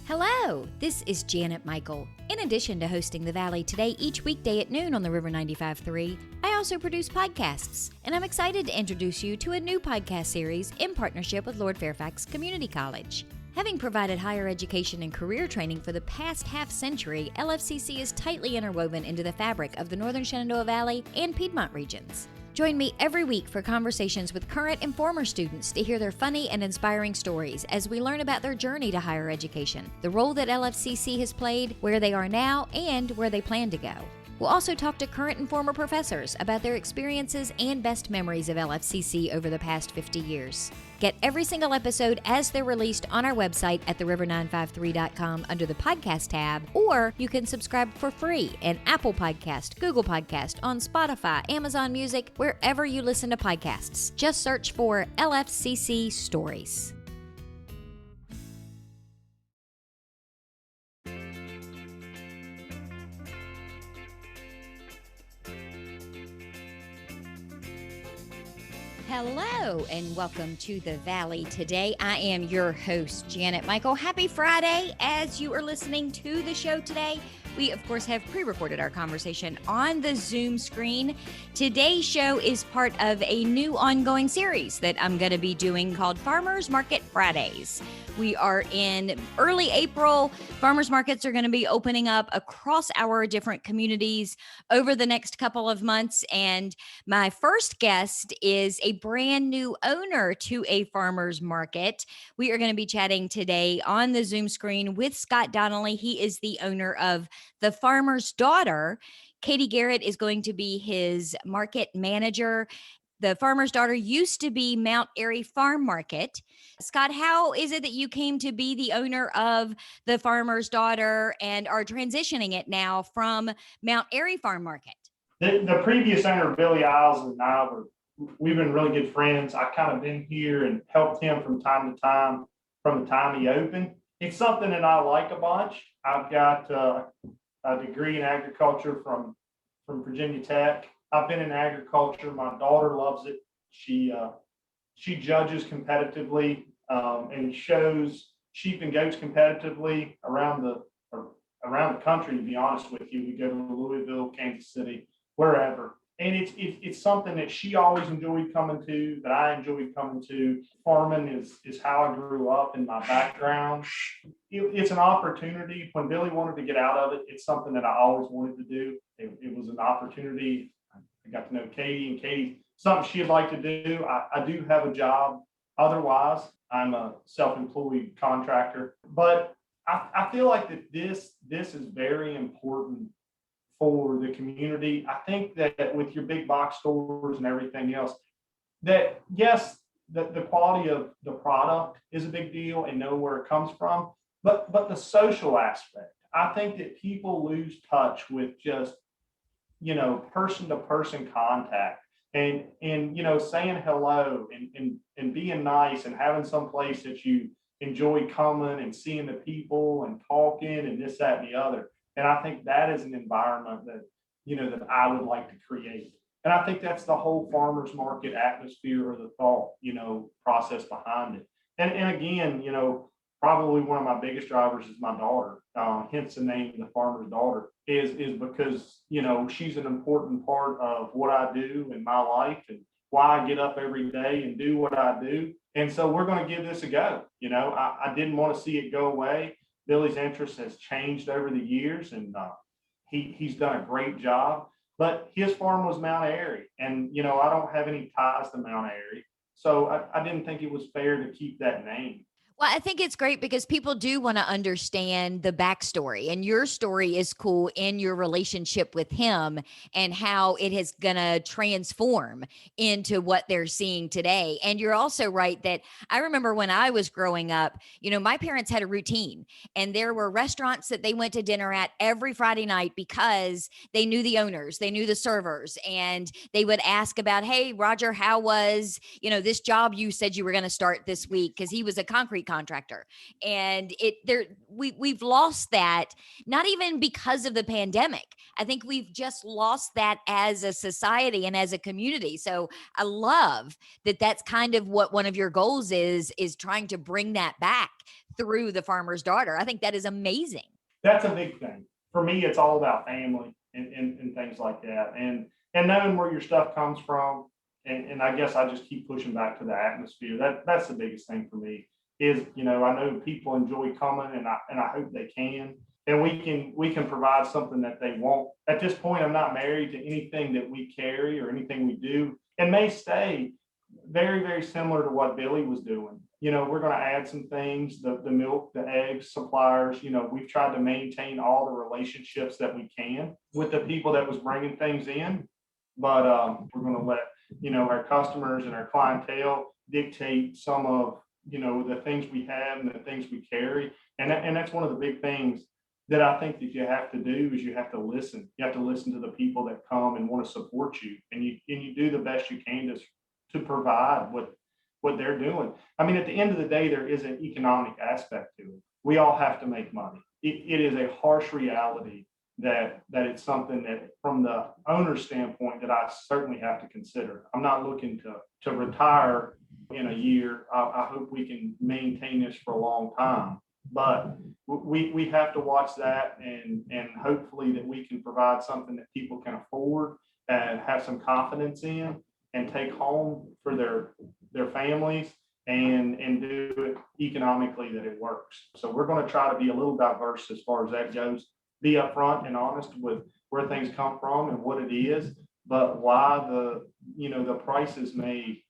Hello, this is Janet Michael. In addition to hosting The Valley Today each weekday at noon on the River 95.3, I also produce podcasts, and I'm excited to introduce you to a new podcast series in partnership with Lord Fairfax Community College. Having provided higher education and career training for the past half-century, LFCC is tightly interwoven into the fabric of the Northern Shenandoah Valley and Piedmont regions. Join me every week for conversations with current and former students to hear their funny and inspiring stories as we learn about their journey to higher education, the role that LFCC has played, where they are now, and where they plan to go. We'll also talk to current and former professors about their experiences and best memories of LFCC over the past 50 years. Get every single episode as they're released on our website at theriver953.com under the podcast tab, or you can subscribe for free in Apple Podcast, Google Podcast, on Spotify, Amazon Music, wherever you listen to podcasts. Just search for LFCC Stories. Hello and welcome to The Valley Today. I am your host, Janet Michael. Happy Friday as you are listening to the show today. We, of course, have pre-recorded our conversation on the Zoom screen. Today's show is part of a new ongoing series that I'm going to be doing called Farmers Market Fridays. We are in early April. Farmers markets are going to be opening up across our different communities over the next couple of months. And my first guest is a brand new owner to a farmers market. We are going to be chatting today on the Zoom screen with Scott Donnelly. He is the owner of The Farmer's Daughter. Katie Garrett is going to be his market manager. The Farmer's Daughter used to be Mount Airy Farm Market. Scott, how is it that you came to be the owner of The Farmer's Daughter and are transitioning it now from Mount Airy Farm Market? The previous owner, Billy Isles, and we've been really good friends. I kind of been here and helped him from time to time from the time he opened. It's something that I like a bunch. I've got a degree in agriculture from Virginia Tech. I've been in agriculture. My daughter loves it. She judges competitively and shows sheep and goats competitively around the country. To be honest with you, we go to Louisville, Kansas City, wherever. And it's something that she always enjoyed coming to, that I enjoyed coming to. Farming is how I grew up in my background. It's an opportunity. When Billy wanted to get out of it, it's something that I always wanted to do. It was an opportunity. I got to know Katie, and Katie, something she'd like to do. I do have a job. Otherwise, I'm a self-employed contractor. But I feel like that this is very important for the community. I think that with your big box stores and everything else, that yes, the quality of the product is a big deal and know where it comes from, but the social aspect, I think that people lose touch with just, person to person contact and saying hello and being nice and having some place that you enjoy coming and seeing the people and talking and this, that, and the other. And I think that is an environment that I would like to create. And I think that's the whole farmers market atmosphere or the thought, process behind it. And again, probably one of my biggest drivers is my daughter. Hence the name, The Farmer's Daughter, is because, she's an important part of what I do in my life and why I get up every day and do what I do. And so we're going to give this a go. I didn't want to see it go away. Billy's interest has changed over the years, and he's done a great job. But his farm was Mount Airy, and I don't have any ties to Mount Airy, so I didn't think it was fair to keep that name. Well, I think it's great because people do want to understand the backstory, and your story is cool in your relationship with him and how it is going to transform into what they're seeing today. And you're also right that I remember when I was growing up, my parents had a routine, and there were restaurants that they went to dinner at every Friday night because they knew the owners, they knew the servers, and they would ask about, hey, Roger, how was, this job you said you were going to start this week? Because he was a concrete contractor. And we've lost that, not even because of the pandemic. I think we've just lost that as a society and as a community. So I love that that's kind of what one of your goals is trying to bring that back through the farmer's daughter. I think that is amazing. That's a big thing. For me, it's all about family and things like that. And knowing where your stuff comes from. And I guess I just keep pushing back to the atmosphere. That's the biggest thing for me is, I know people enjoy coming and I hope they can. And we can provide something that they want. At this point, I'm not married to anything that we carry or anything we do, and may stay very, very similar to what Billy was doing. We're going to add some things, the milk, the eggs, suppliers. We've tried to maintain all the relationships that we can with the people that was bringing things in. But we're going to let, our customers and our clientele dictate some of, the things we have and the things we carry. And that's one of the big things that I think that you have to do is you have to listen. You have to listen to the people that come and want to support you. And you do the best you can to provide what they're doing. I mean, at the end of the day, there is an economic aspect to it. We all have to make money. It is a harsh reality that it's something that from the owner's standpoint that I certainly have to consider. I'm not looking to retire in a year. I hope we can maintain this for a long time, but we have to watch that and hopefully that we can provide something that people can afford and have some confidence in and take home for their families and do it economically that it works. So we're going to try to be a little diverse as far as that goes. Be upfront and honest with where things come from and what it is, but why the prices may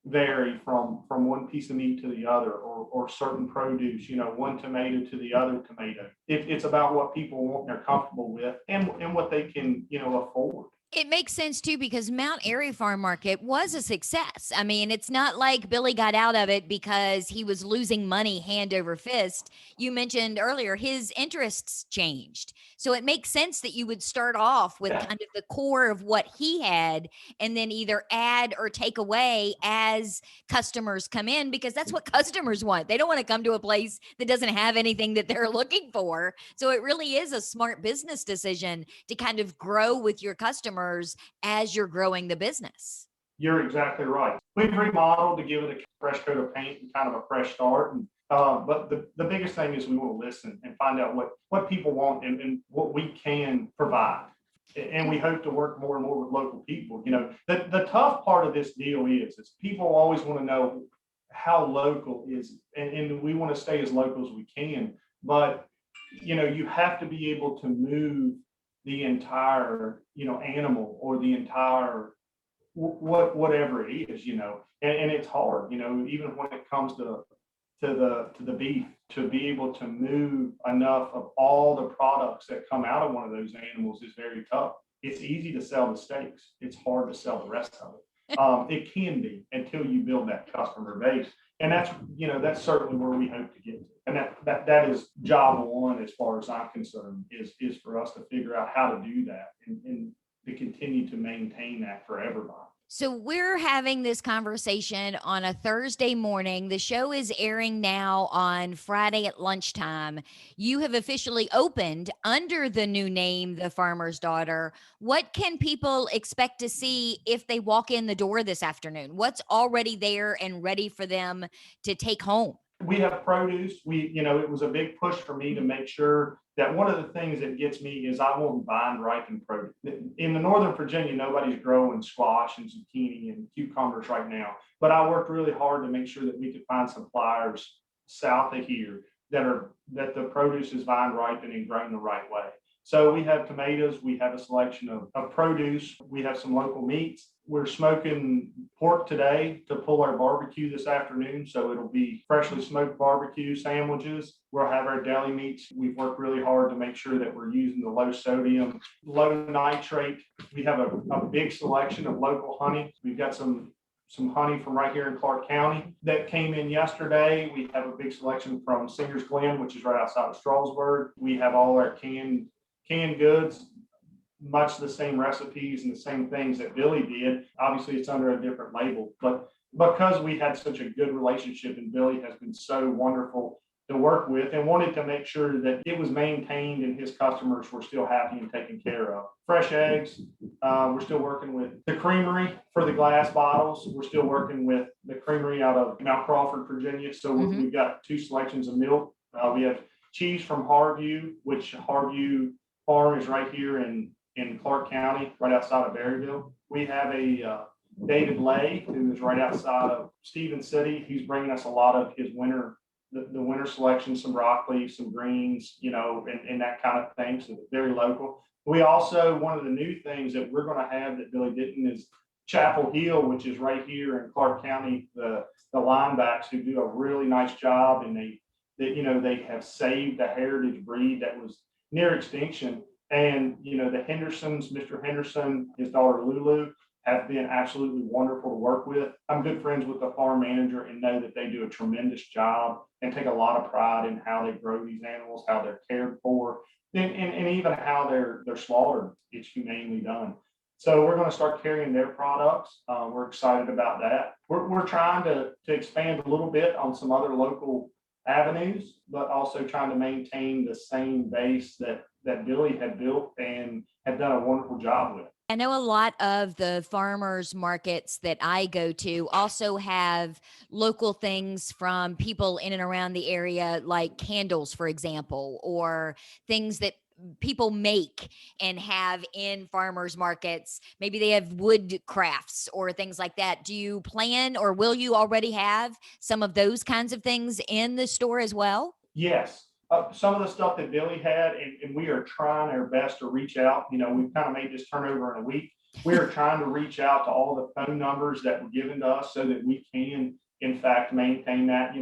vary from one piece of meat to the other or certain produce, one tomato to the other tomato. It's about what people want and they're comfortable with and what they can, afford. It makes sense too, because Mount Airy Farm Market was a success. I mean, it's not like Billy got out of it because he was losing money hand over fist. You mentioned earlier his interests changed. So it makes sense that you would start off with kind of the core of what he had and then either add or take away as customers come in, because that's what customers want. They don't want to come to a place that doesn't have anything that they're looking for. So it really is a smart business decision to kind of grow with your customers as you're growing the business. You're exactly right. We've remodeled to give it a fresh coat of paint and kind of a fresh start. And, but the biggest thing is we want to listen and find out what people want and what we can provide. And we hope to work more and more with local people. The tough part of this deal is people always want to know how local is, and we want to stay as local as we can. But, you have to be able to move the entire, animal or the entire whatever it is, and it's hard, even when it comes to the beef, to be able to move enough of all the products that come out of one of those animals is very tough. It's easy to sell the steaks. It's hard to sell the rest of it. It can be until you build that customer base. And that's certainly where we hope to get to. And that is job one, as far as I'm concerned, is for us to figure out how to do that and to continue to maintain that for everybody. So we're having this conversation on a Thursday morning. The show is airing now on Friday at lunchtime. You have officially opened under the new name, The Farmer's Daughter. What can people expect to see if they walk in the door this afternoon? What's already there and ready for them to take home? We have produce. It was a big push for me to make sure that one of the things that gets me is I want vine ripened produce. In the Northern Virginia, nobody's growing squash and zucchini and cucumbers right now, but I worked really hard to make sure that we could find suppliers south of here that the produce is vine ripened and grown the right way. So we have tomatoes, we have a selection of produce, we have some local meats. We're smoking pork today to pull our barbecue this afternoon. So it'll be freshly smoked barbecue sandwiches. We'll have our deli meats. We've worked really hard to make sure that we're using the low sodium, low nitrate. We have a big selection of local honey. We've got some honey from right here in Clark County that came in yesterday. We have a big selection from Singer's Glen, which is right outside of Strasburg. We have all our canned goods, much the same recipes and the same things that Billy did. Obviously, it's under a different label, but because we had such a good relationship and Billy has been so wonderful to work with and wanted to make sure that it was maintained and his customers were still happy and taken care of. Fresh eggs, we're still working with the creamery for the glass bottles. We're still working with the creamery out of Mount Crawford, Virginia. So we've got 2 selections of milk. We have cheese from Harview, which Harview Farm is right here in Clark County, right outside of Berryville. We have a David Lay, who is right outside of Stevens City. He's bringing us a lot of his the winter selection, some broccoli, some greens, and that kind of thing. So very local. We also, one of the new things that we're going to have that Billy didn't is Chapel Hill, which is right here in Clark County. The linebacks who do a really nice job, and they have saved a heritage breed that was near extinction. And the Hendersons, Mr. Henderson, his daughter Lulu, have been absolutely wonderful to work with. I'm good friends with the farm manager and know that they do a tremendous job and take a lot of pride in how they grow these animals, how they're cared for, and even how they're slaughtered. It's humanely done. So we're going to start carrying their products. We're excited about that. We're trying to expand a little bit on some other local avenues, but also trying to maintain the same base that Billy had built and had done a wonderful job with. I know a lot of the farmers markets that I go to also have local things from people in and around the area, like candles, for example, or things that people make and have in farmers markets. Maybe they have wood crafts or things like that. Do you plan, or will you already have some of those kinds of things in the store as well? Yes. Some of the stuff that Billy had, and we are trying our best to reach out. We've kind of made this turnover in a week. We are trying to reach out to all the phone numbers that were given to us so that we can, in fact, maintain that.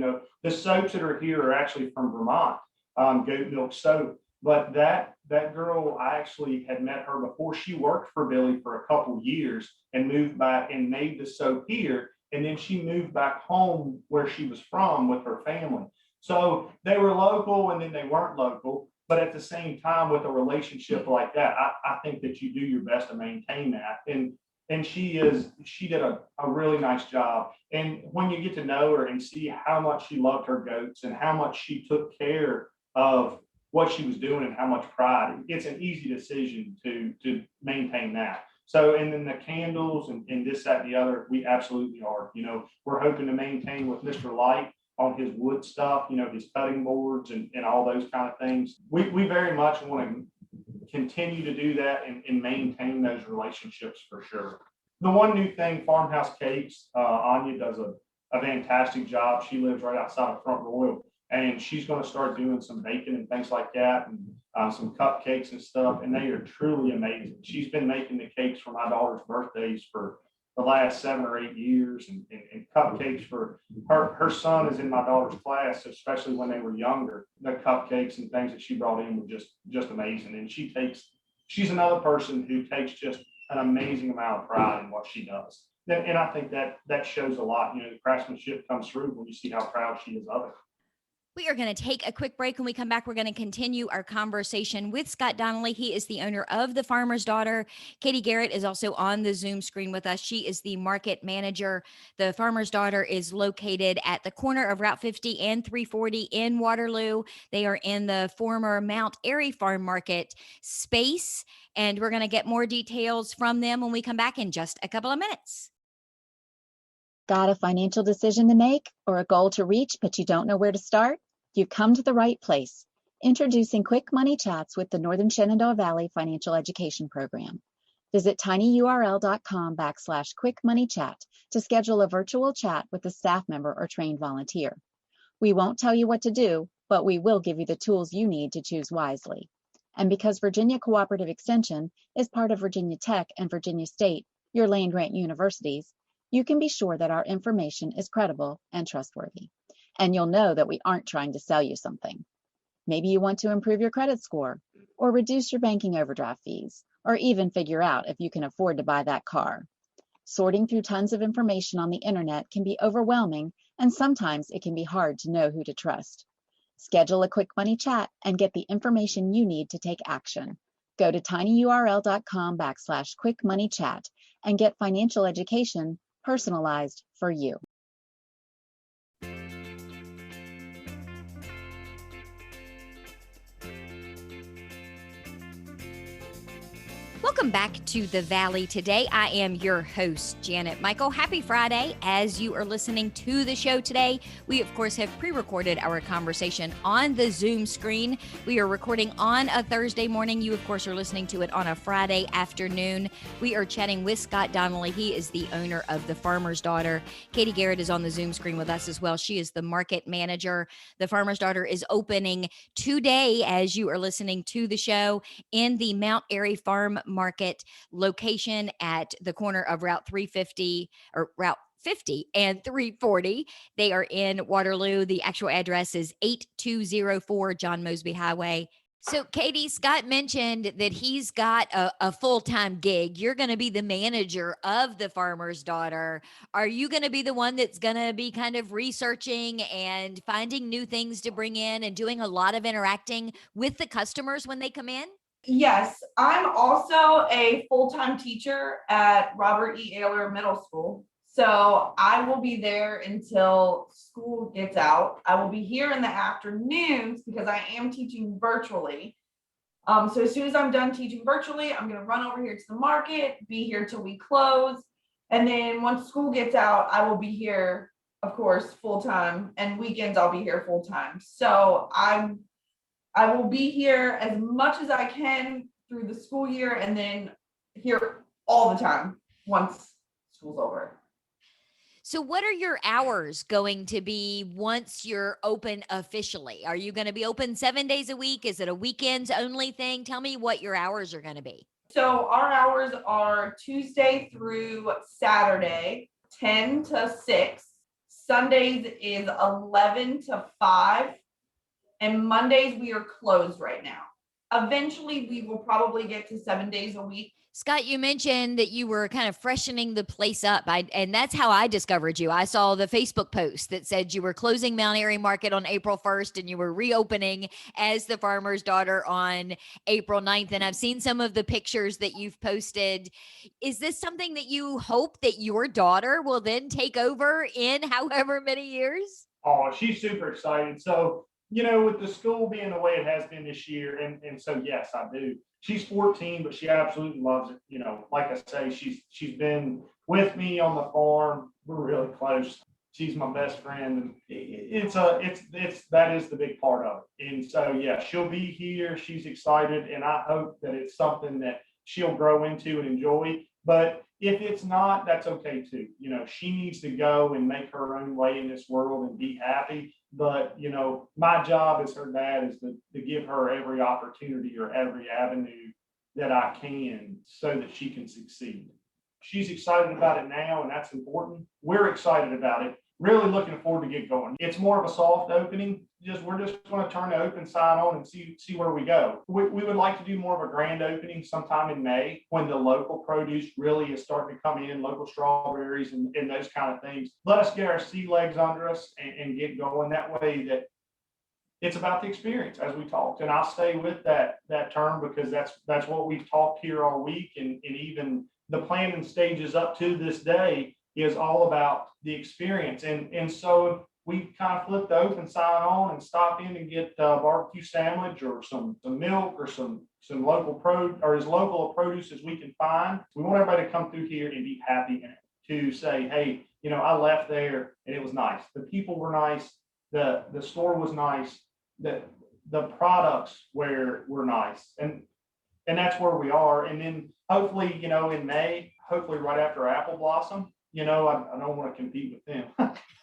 The soaps that are here are actually from Vermont, goat milk soap. But that girl, I actually had met her before. She worked for Billy for a couple of years and moved back and made the soap here. And then she moved back home where she was from with her family. So they were local and then they weren't local, but at the same time, with a relationship like that, I think that you do your best to maintain that. And she did a really nice job. And when you get to know her and see how much she loved her goats and how much she took care of what she was doing and how much pride, it's an easy decision to maintain that. So, and then the candles and this, that, and the other, we absolutely are. We're hoping to maintain with Mr. Light on his wood stuff, his cutting boards and all those kind of things. We very much want to continue to do that and maintain those relationships for sure. The one new thing, Farmhouse Cakes, Anya does a fantastic job. She lives right outside of Front Royal, and she's going to start doing some baking and things like that, and some cupcakes and stuff, and they are truly amazing. She's been making the cakes for my daughter's birthdays for the last 7 or 8 years, and cupcakes for her son is in my daughter's class, especially when they were younger. The cupcakes and things that she brought in were just amazing. And she's another person who takes just an amazing amount of pride in what she does. And I think that shows a lot. The craftsmanship comes through when you see how proud she is of it. We are going to take a quick break. When we come back, we're going to continue our conversation with Scott Donnelly. He is the owner of The Farmer's Daughter. Katie Garrett is also on the Zoom screen with us. She is the market manager. The Farmer's Daughter is located at the corner of Route 50 and 340 in Waterloo. They are in the former Mount Airy Farm Market space, and we're going to get more details from them when we come back in just a couple of minutes. Got a financial decision to make or a goal to reach, but you don't know where to start? You've come to the right place. Introducing Quick Money Chats with the Northern Shenandoah Valley Financial Education Program. Visit tinyurl.com/Quick Money Chat to schedule a virtual chat with a staff member or trained volunteer. We won't tell you what to do, but we will give you the tools you need to choose wisely. And because Virginia Cooperative Extension is part of Virginia Tech and Virginia State, your land-grant universities, you can be sure that our information is credible and trustworthy. And you'll know that we aren't trying to sell you something. Maybe you want to improve your credit score, or reduce your banking overdraft fees, or even figure out if you can afford to buy that car. Sorting through tons of information on the internet can be overwhelming, and sometimes it can be hard to know who to trust. Schedule a Quick Money Chat and get the information you need to take action. Go to tinyurl.com/Quick Money Chat and get financial education personalized for you. Welcome back to the Valley today. I am your host, Janet Michael. Happy Friday. As you are listening to the show today, we, of course, have pre-recorded our conversation on the Zoom screen. We are recording on a Thursday morning. You, of course, are listening to it on a Friday afternoon. We are chatting with Scott Donnelly. He is the owner of The Farmer's Daughter. Katie Garrett is on the Zoom screen with us as well. She is the market manager. The Farmer's Daughter is opening today as you are listening to the show in the Mount Airy Farm Market location at the corner of Route 350 or Route 50 and 340. They are in Waterloo. The actual address is 8204 John Mosby Highway. So, Katie, Scott mentioned that he's got a full-time gig. You're going to be the manager of The Farmer's Daughter. Are you going to be the one that's going to be kind of researching and finding new things to bring in and doing a lot of interacting with the customers when they come in? Yes, I'm also a full-time teacher at Robert E. Ayler Middle School. So I will be there until school gets out. I will be here in the afternoons because I am teaching virtually. So as soon as I'm done teaching virtually, I'm going to run over here to the market, be here till we close. And then once school gets out, I will be here, of course, full-time, and weekends I'll be here full-time. So I will be here as much as I can through the school year and then here all the time once school's over. So what are your hours going to be once you're open officially? Are you going to be open 7 days a week? Is it a weekends only thing? Tell me what your hours are going to be. So our hours are Tuesday through Saturday, 10 to 6. Sundays is 11 to 5. And Mondays, we are closed right now. Eventually, we will probably get to 7 days a week. Scott, you mentioned that you were kind of freshening the place up. And that's how I discovered you. I saw the Facebook post that said you were closing Mount Airy Market on April 1st and you were reopening as The Farmer's Daughter on April 9th. And I've seen some of the pictures that you've posted. Is this something that you hope that your daughter will then take over in however many years? Oh, she's super excited. So, with the school being the way it has been this year, and so yes, I do. She's 14, but she absolutely loves it. Like I say, she's been with me on the farm. We're really close. She's my best friend, and that is the big part of it. And so yeah, she'll be here. She's excited, and I hope that it's something that she'll grow into and enjoy. But if it's not, that's okay too. She needs to go and make her own way in this world and be happy. But, my job as her dad is to give her every opportunity or every avenue that I can so that she can succeed. She's excited about it now, and that's important. We're excited about it. Really looking forward to get going. It's more of a soft opening. We're just going to turn the open sign on and see where we go. We would like to do more of a grand opening sometime in May when the local produce really is starting to come in, local strawberries and those kind of things. Let us get our sea legs under us and get going. That way that it's about the experience as we talked. And I'll stay with that term because that's what we've talked here all week, and even the planning stages up to this day is all about the experience. And so we kind of flip the open sign on and stop in and get a barbecue sandwich or some milk or some local produce or as local a produce as we can find. We want everybody to come through here and be happy and to say, hey, I left there and it was nice. The people were nice. The store was nice. The products were nice. And that's where we are. And then hopefully, in May, hopefully right after Apple Blossom, I don't want to compete with them.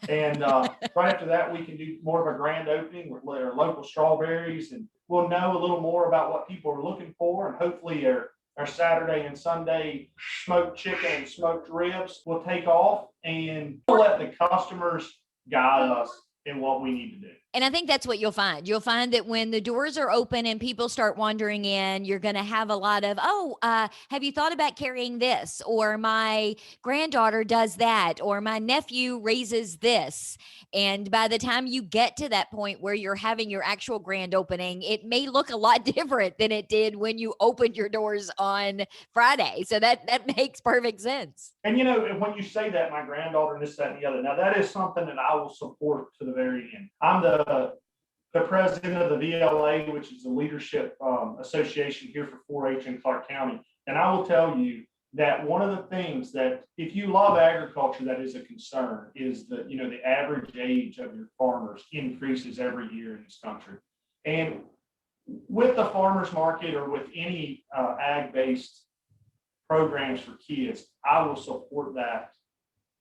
And right after that, we can do more of a grand opening with our local strawberries, and we'll know a little more about what people are looking for. And hopefully our Saturday and Sunday smoked chicken and smoked ribs will take off, and we'll let the customers guide us in what we need to do. And I think that's what you'll find. You'll find that when the doors are open and people start wandering in, you're going to have a lot of, have you thought about carrying this? Or my granddaughter does that, or my nephew raises this. And by the time you get to that point where you're having your actual grand opening, it may look a lot different than it did when you opened your doors on Friday. So that makes perfect sense. And when you say that, my granddaughter and this, that, and the other, now that is something that I will support to the very end. I'm the president of the VLA, which is the leadership association here for 4-H in Clark County. And I will tell you that one of the things that, if you love agriculture, that is a concern, is that the average age of your farmers increases every year in this country. And with the farmers market or with any ag-based programs for kids, I will support that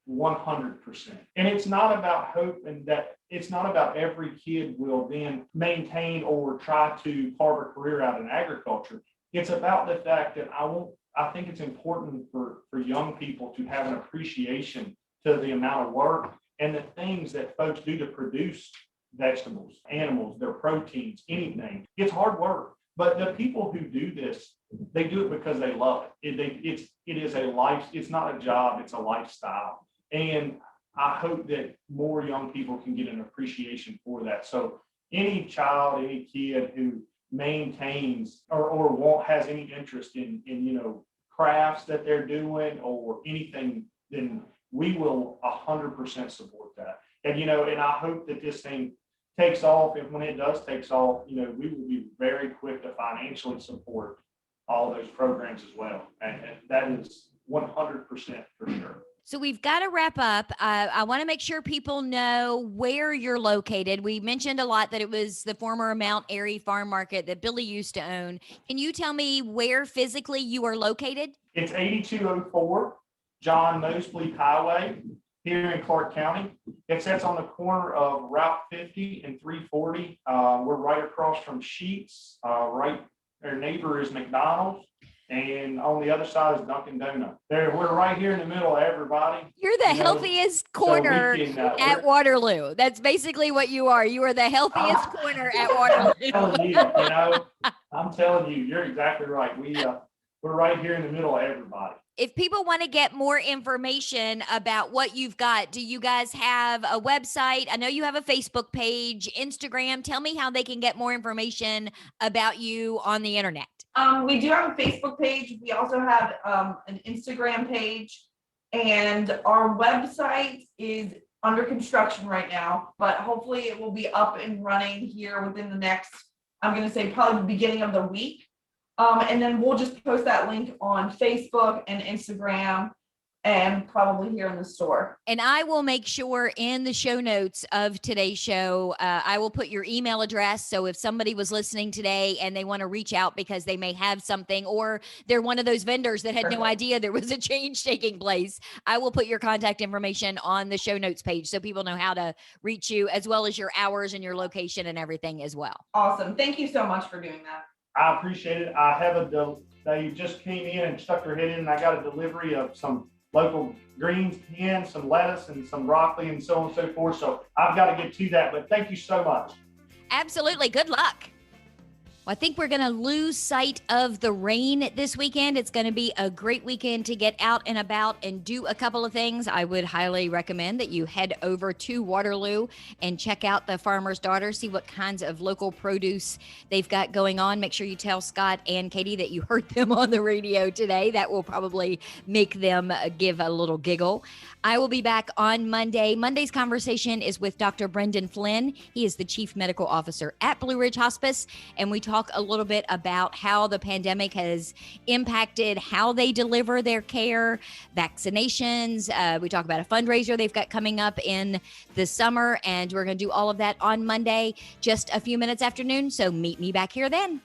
100%. And it's not about hoping that, it's not about every kid will then maintain or try to carve a career out in agriculture. It's about the fact that I think it's important for young people to have an appreciation to the amount of work and the things that folks do to produce vegetables, animals, their proteins, anything. It's hard work, but the people who do this, they do it because they love it. It is a life. It's not a job. It's a lifestyle. And I hope that more young people can get an appreciation for that. So any child, any kid who maintains or has any interest in crafts that they're doing or anything, then we will 100% support that. And and I hope that this thing takes off. And when it does takes off, we will be very quick to financially support all those programs as well. And that is 100% for sure. So we've got to wrap up. I want to make sure people know where you're located. We mentioned a lot that it was the former Mount Airy Farm Market that Billy used to own. Can you tell me where physically you are located? It's 8204 John Mosley Highway here in Clark County. It sits on the corner of Route 50 and 340. We're right across from Sheetz. Right, their neighbor is McDonald's. And on the other side is Dunkin' Donuts. We're right here in the middle of everybody. You're the healthiest corner at Waterloo. That's basically what you are. You are the healthiest corner at Waterloo. I'm telling you, you're exactly right. We're right here in the middle of everybody. If people want to get more information about what you've got, do you guys have a website? I know you have a Facebook page, Instagram. Tell me how they can get more information about you on the internet. We do have a Facebook page. We also have an Instagram page, and our website is under construction right now, but hopefully it will be up and running here within the next, I'm going to say probably the beginning of the week. And then we'll just post that link on Facebook and Instagram and probably here in the store. And I will make sure in the show notes of today's show, I will put your email address. So if somebody was listening today and they want to reach out because they may have something, or they're one of those vendors that had no idea there was a change taking place, I will put your contact information on the show notes page so people know how to reach you, as well as your hours and your location and everything as well. Awesome. Thank you so much for doing that. I appreciate it. I have they just came in and stuck their head in, and I got a delivery of some local greens in, some lettuce and some broccoli and so on and so forth. So I've got to get to that, but thank you so much. Absolutely. Good luck. Well, I think we're going to lose sight of the rain this weekend. It's going to be a great weekend to get out and about and do a couple of things. I would highly recommend that you head over to Waterloo and check out the Farmer's Daughter, see what kinds of local produce they've got going on. Make sure you tell Scott and Katie that you heard them on the radio today. That will probably make them give a little giggle. I will be back on Monday. Monday's conversation is with Dr. Brendan Flynn. He is the Chief Medical Officer at Blue Ridge Hospice, and we talk a little bit about how the pandemic has impacted how they deliver their care, vaccinations. We talk about a fundraiser they've got coming up in the summer, and we're going to do all of that on Monday, just a few minutes after noon. So meet me back here then.